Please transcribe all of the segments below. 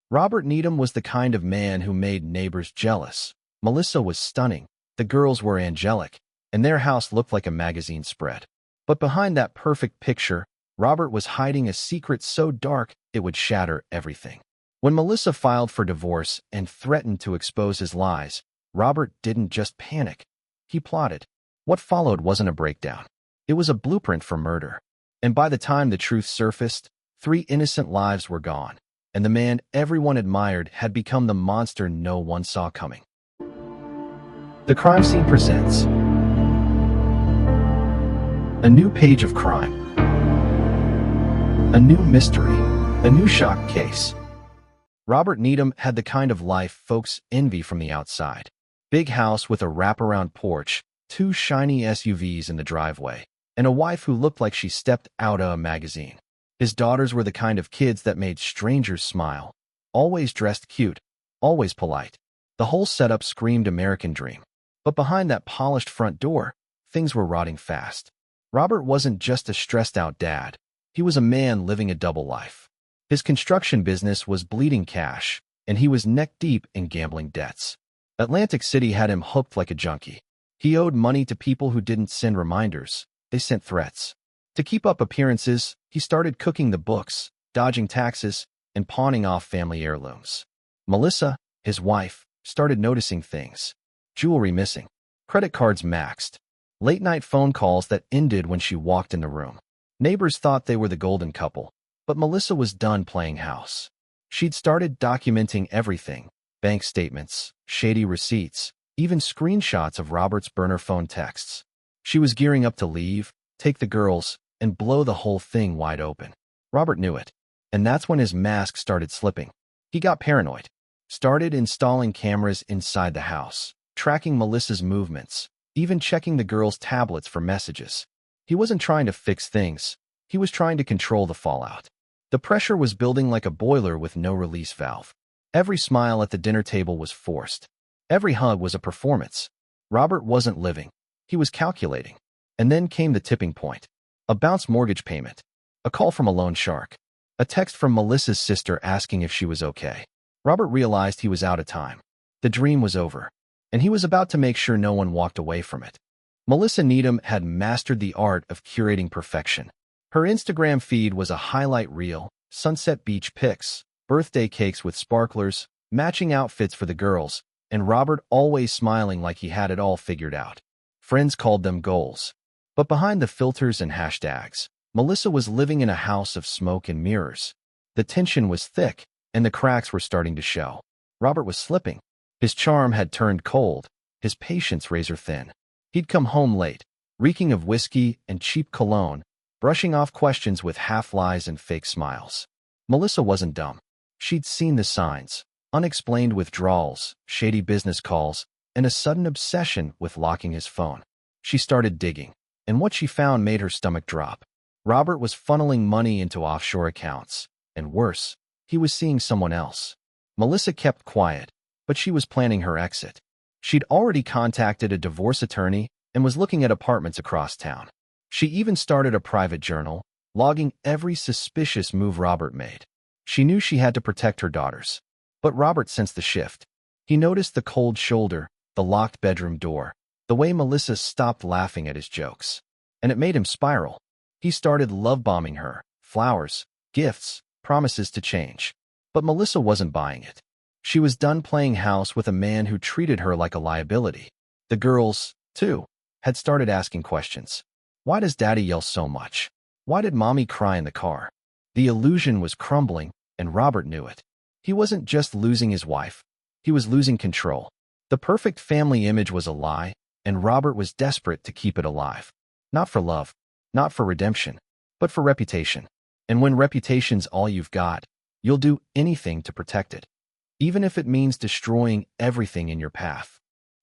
Robert Needham was the kind of man who made neighbors jealous. Melissa was stunning, the girls were angelic, and their house looked like a magazine spread. But behind that perfect picture, Robert was hiding a secret so dark it would shatter everything. When Melissa filed for divorce and threatened to expose his lies, Robert didn't just panic. He plotted. What followed wasn't a breakdown. It was a blueprint for murder. And by the time the truth surfaced, 3 innocent lives were gone, and the man everyone admired had become the monster no one saw coming. The Crime Scene presents a new page of crime, a new mystery, a new shock case. Robert Needham had the kind of life folks envy from the outside. Big house with a wraparound porch, 2 shiny SUVs in the driveway, and a wife who looked like she stepped out of a magazine. His daughters were the kind of kids that made strangers smile, always dressed cute, always polite. The whole setup screamed American dream. But behind that polished front door, things were rotting fast. Robert wasn't just a stressed-out dad. He was a man living a double life. His construction business was bleeding cash, and he was neck-deep in gambling debts. Atlantic City had him hooked like a junkie. He owed money to people who didn't send reminders. They sent threats. To keep up appearances, he started cooking the books, dodging taxes, and pawning off family heirlooms. Melissa, his wife, started noticing things. Jewelry missing. Credit cards maxed. Late-night phone calls that ended when she walked in the room. Neighbors thought they were the golden couple, but Melissa was done playing house. She'd started documenting everything: bank statements, shady receipts, even screenshots of Robert's burner phone texts. She was gearing up to leave, take the girls, and blow the whole thing wide open. Robert knew it, and that's when his mask started slipping. He got paranoid, started installing cameras inside the house, tracking Melissa's movements, even checking the girls' tablets for messages. He wasn't trying to fix things. He was trying to control the fallout. The pressure was building like a boiler with no release valve. Every smile at the dinner table was forced. Every hug was a performance. Robert wasn't living. He was calculating. And then came the tipping point. A bounced mortgage payment. A call from a loan shark. A text from Melissa's sister asking if she was okay. Robert realized he was out of time. The dream was over, and he was about to make sure no one walked away from it. Melissa Needham had mastered the art of curating perfection. Her Instagram feed was a highlight reel, sunset beach pics, birthday cakes with sparklers, matching outfits for the girls, and Robert always smiling like he had it all figured out. Friends called them goals. But behind the filters and hashtags, Melissa was living in a house of smoke and mirrors. The tension was thick, and the cracks were starting to show. Robert was slipping. His charm had turned cold, his patience razor thin. He'd come home late, reeking of whiskey and cheap cologne, brushing off questions with half-lies and fake smiles. Melissa wasn't dumb. She'd seen the signs: unexplained withdrawals, shady business calls, and a sudden obsession with locking his phone. She started digging, and what she found made her stomach drop. Robert was funneling money into offshore accounts, and worse, he was seeing someone else. Melissa kept quiet, but she was planning her exit. She'd already contacted a divorce attorney and was looking at apartments across town. She even started a private journal, logging every suspicious move Robert made. She knew she had to protect her daughters. But Robert sensed the shift. He noticed the cold shoulder, the locked bedroom door, the way Melissa stopped laughing at his jokes. And it made him spiral. He started love-bombing her: flowers, gifts, promises to change. But Melissa wasn't buying it. She was done playing house with a man who treated her like a liability. The girls, too, had started asking questions. Why does Daddy yell so much? Why did Mommy cry in the car? The illusion was crumbling, and Robert knew it. He wasn't just losing his wife. He was losing control. The perfect family image was a lie, and Robert was desperate to keep it alive. Not for love, not for redemption, but for reputation. And when reputation's all you've got, you'll do anything to protect it, even if it means destroying everything in your path.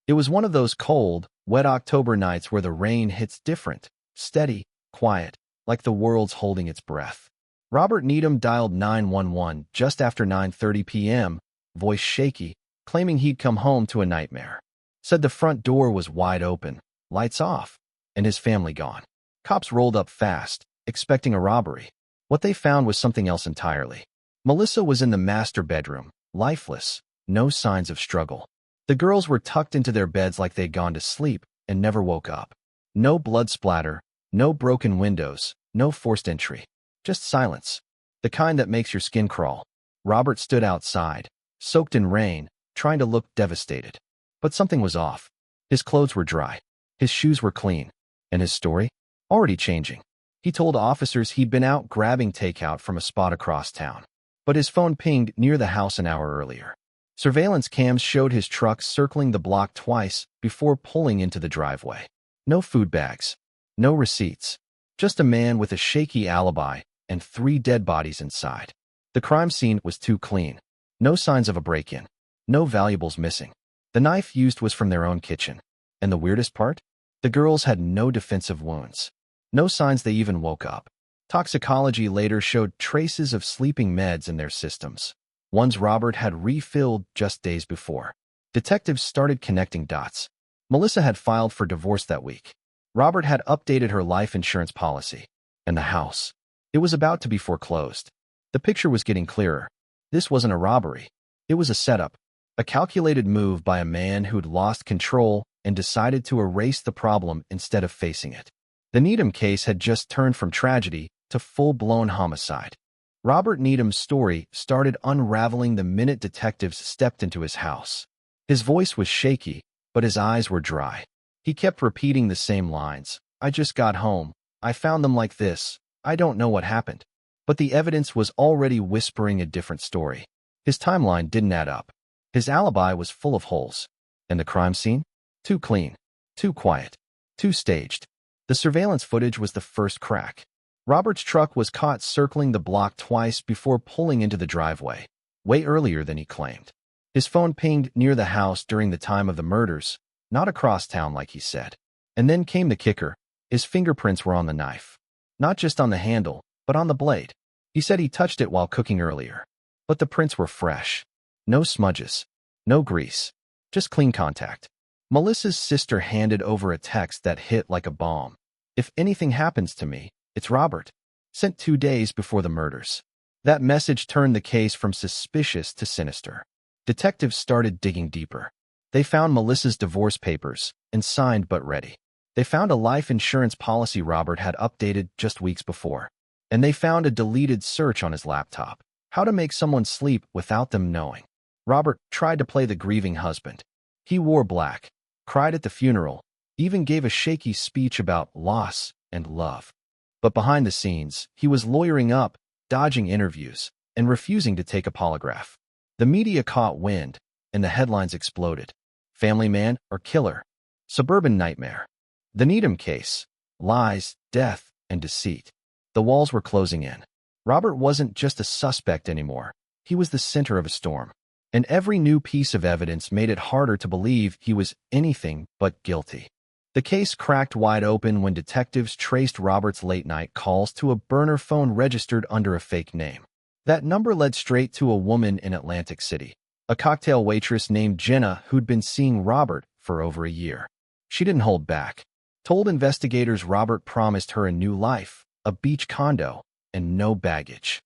It was one of those cold, wet October nights where the rain hits different, steady, quiet, like the world's holding its breath. Robert Needham dialed 911 just after 9:30 p.m., voice shaky, claiming he'd come home to a nightmare. Said the front door was wide open, lights off, and his family gone. Cops rolled up fast, expecting a robbery. What they found was something else entirely. Melissa was in the master bedroom, lifeless, no signs of struggle. The girls were tucked into their beds like they'd gone to sleep and never woke up. No blood splatter, no broken windows, no forced entry. Just silence. The kind that makes your skin crawl. Robert stood outside, soaked in rain, trying to look devastated. But something was off. His clothes were dry. His shoes were clean. And his story? Already changing. He told officers he'd been out grabbing takeout from a spot across town. But his phone pinged near the house an hour earlier. Surveillance cams showed his truck circling the block twice before pulling into the driveway. No food bags. No receipts. Just a man with a shaky alibi and 3 dead bodies inside. The crime scene was too clean. No signs of a break-in. No valuables missing. The knife used was from their own kitchen. And the weirdest part? The girls had no defensive wounds. No signs they even woke up. Toxicology later showed traces of sleeping meds in their systems. Ones Robert had refilled just days before. Detectives started connecting dots. Melissa had filed for divorce that week. Robert had updated her life insurance policy. And the house. It was about to be foreclosed. The picture was getting clearer. This wasn't a robbery. It was a setup. A calculated move by a man who'd lost control and decided to erase the problem instead of facing it. The Needham case had just turned from tragedy to full-blown homicide. Robert Needham's story started unraveling the minute detectives stepped into his house. His voice was shaky, but his eyes were dry. He kept repeating the same lines. I just got home. I found them like this. I don't know what happened. But the evidence was already whispering a different story. His timeline didn't add up. His alibi was full of holes. And the crime scene? Too clean. Too quiet. Too staged. The surveillance footage was the first crack. Robert's truck was caught circling the block twice before pulling into the driveway, way earlier than he claimed. His phone pinged near the house during the time of the murders, not across town like he said. And then came the kicker. His fingerprints were on the knife. Not just on the handle, but on the blade. He said he touched it while cooking earlier. But the prints were fresh. No smudges. No grease. Just clean contact. Melissa's sister handed over a text that hit like a bomb. If anything happens to me, it's Robert. Sent 2 days before the murders. That message turned the case from suspicious to sinister. Detectives started digging deeper. They found Melissa's divorce papers, and signed but ready. They found a life insurance policy Robert had updated just weeks before. And they found a deleted search on his laptop. How to make someone sleep without them knowing. Robert tried to play the grieving husband. He wore black, cried at the funeral, even gave a shaky speech about loss and love. But behind the scenes, he was lawyering up, dodging interviews, and refusing to take a polygraph. The media caught wind, and the headlines exploded. Family man or killer? Suburban nightmare. The Needham case. Lies, death, and deceit. The walls were closing in. Robert wasn't just a suspect anymore. He was the center of a storm. And every new piece of evidence made it harder to believe he was anything but guilty. The case cracked wide open when detectives traced Robert's late-night calls to a burner phone registered under a fake name. That number led straight to a woman in Atlantic City, a cocktail waitress named Jenna who'd been seeing Robert for over a year. She didn't hold back. Told investigators Robert promised her a new life, a beach condo, and no baggage.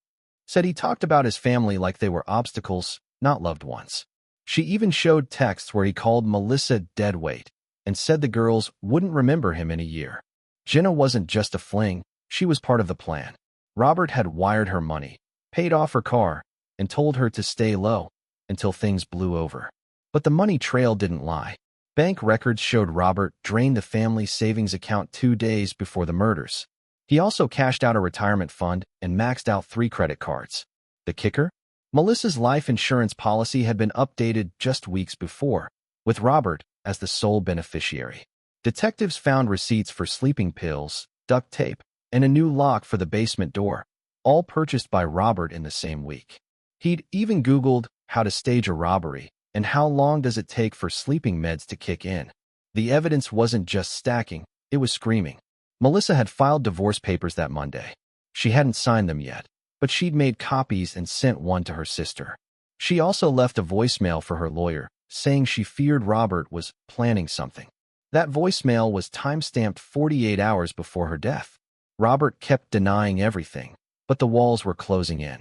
Said he talked about his family like they were obstacles, not loved ones. She even showed texts where he called Melissa deadweight and said the girls wouldn't remember him in a year. Jenna wasn't just a fling, she was part of the plan. Robert had wired her money, paid off her car, and told her to stay low until things blew over. But the money trail didn't lie. Bank records showed Robert drained the family's savings account 2 days before the murders. He also cashed out a retirement fund and maxed out 3 credit cards. The kicker? Melissa's life insurance policy had been updated just weeks before, with Robert as the sole beneficiary. Detectives found receipts for sleeping pills, duct tape, and a new lock for the basement door, all purchased by Robert in the same week. He'd even Googled how to stage a robbery and how long does it take for sleeping meds to kick in. The evidence wasn't just stacking, it was screaming. Melissa had filed divorce papers that Monday. She hadn't signed them yet, but she'd made copies and sent one to her sister. She also left a voicemail for her lawyer, saying she feared Robert was planning something. That voicemail was time-stamped 48 hours before her death. Robert kept denying everything, but the walls were closing in.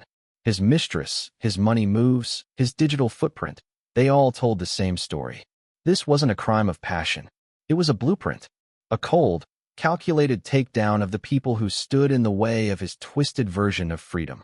his mistress, his money moves, his digital footprint. They all told the same story. This wasn't a crime of passion. It was a blueprint. A cold, calculated takedown of the people who stood in the way of his twisted version of freedom.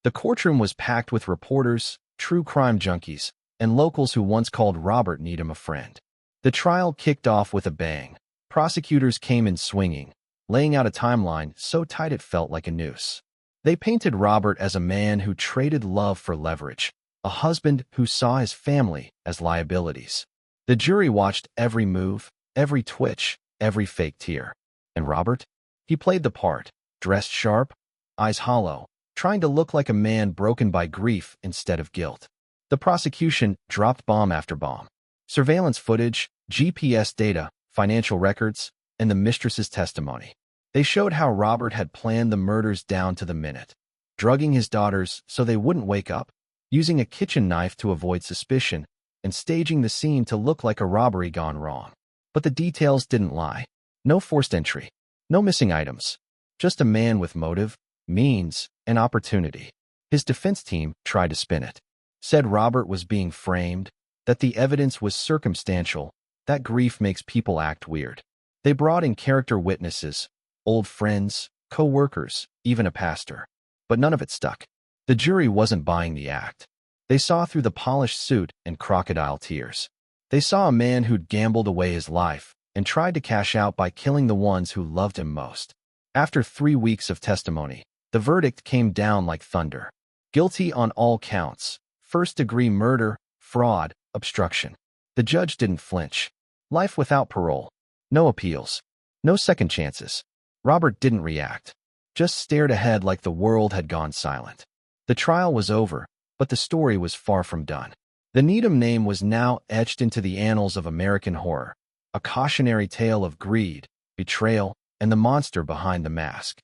The courtroom was packed with reporters, true crime junkies, and locals who once called Robert Needham a friend. The trial kicked off with a bang. Prosecutors came in swinging, laying out a timeline so tight it felt like a noose. They painted Robert as a man who traded love for leverage, a husband who saw his family as liabilities. The jury watched every move, every twitch, every fake tear. And Robert? He played the part, dressed sharp, eyes hollow, trying to look like a man broken by grief instead of guilt. The prosecution dropped bomb after bomb. Surveillance footage, GPS data, financial records, and the mistress's testimony. They showed how Robert had planned the murders down to the minute, drugging his daughters so they wouldn't wake up, using a kitchen knife to avoid suspicion, and staging the scene to look like a robbery gone wrong. But the details didn't lie. No forced entry, no missing items, just a man with motive, means, and opportunity. His defense team tried to spin it. Said Robert was being framed, that the evidence was circumstantial, that grief makes people act weird. They brought in character witnesses, old friends, co-workers, even a pastor. But none of it stuck. The jury wasn't buying the act. They saw through the polished suit and crocodile tears. They saw a man who'd gambled away his life and tried to cash out by killing the ones who loved him most. After 3 weeks of testimony, the verdict came down like thunder. Guilty on all counts: first-degree murder, fraud, obstruction. The judge didn't flinch. Life without parole. No appeals. No second chances. Robert didn't react. Just stared ahead like the world had gone silent. The trial was over, but the story was far from done. The Needham name was now etched into the annals of American horror, a cautionary tale of greed, betrayal, and the monster behind the mask.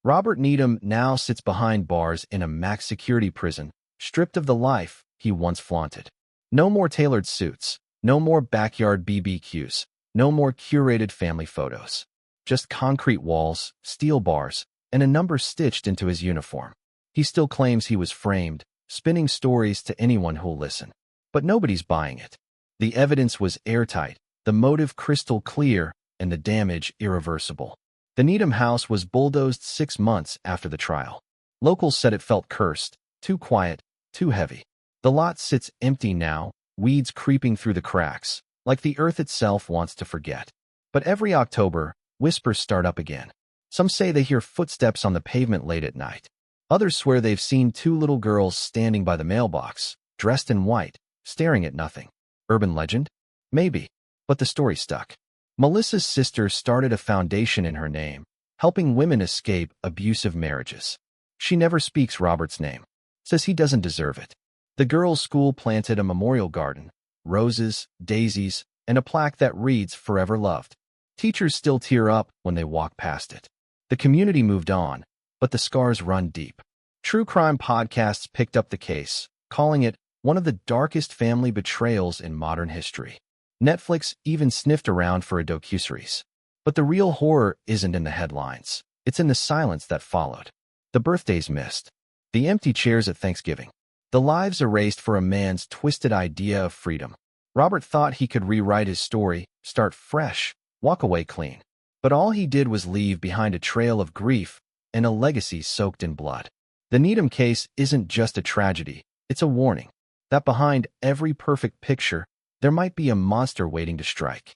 Robert Needham now sits behind bars in a max security prison, stripped of the life he once flaunted. No more tailored suits, no more backyard BBQs, no more curated family photos. Just concrete walls, steel bars, and a number stitched into his uniform. He still claims he was framed, spinning stories to anyone who'll listen. But nobody's buying it. The evidence was airtight, the motive crystal clear, and the damage irreversible. The Needham house was bulldozed 6 months after the trial. Locals said it felt cursed, too quiet, too heavy. The lot sits empty now, weeds creeping through the cracks, like the earth itself wants to forget. But every October, whispers start up again. Some say they hear footsteps on the pavement late at night. Others swear they've seen 2 little girls standing by the mailbox, dressed in white, staring at nothing. Urban legend? Maybe. But the story stuck. Melissa's sister started a foundation in her name, helping women escape abusive marriages. She never speaks Robert's name. Says he doesn't deserve it. The girls' school planted a memorial garden, roses, daisies, and a plaque that reads "Forever Loved." Teachers still tear up when they walk past it. The community moved on, but the scars run deep. True crime podcasts picked up the case, calling it one of the darkest family betrayals in modern history. Netflix even sniffed around for a docuseries. But the real horror isn't in the headlines. It's in the silence that followed. The birthdays missed. The empty chairs at Thanksgiving. The lives erased for a man's twisted idea of freedom. Robert thought he could rewrite his story, start fresh, walk away clean. But all he did was leave behind a trail of grief and a legacy soaked in blood. The Needham case isn't just a tragedy, it's a warning that behind every perfect picture, there might be a monster waiting to strike.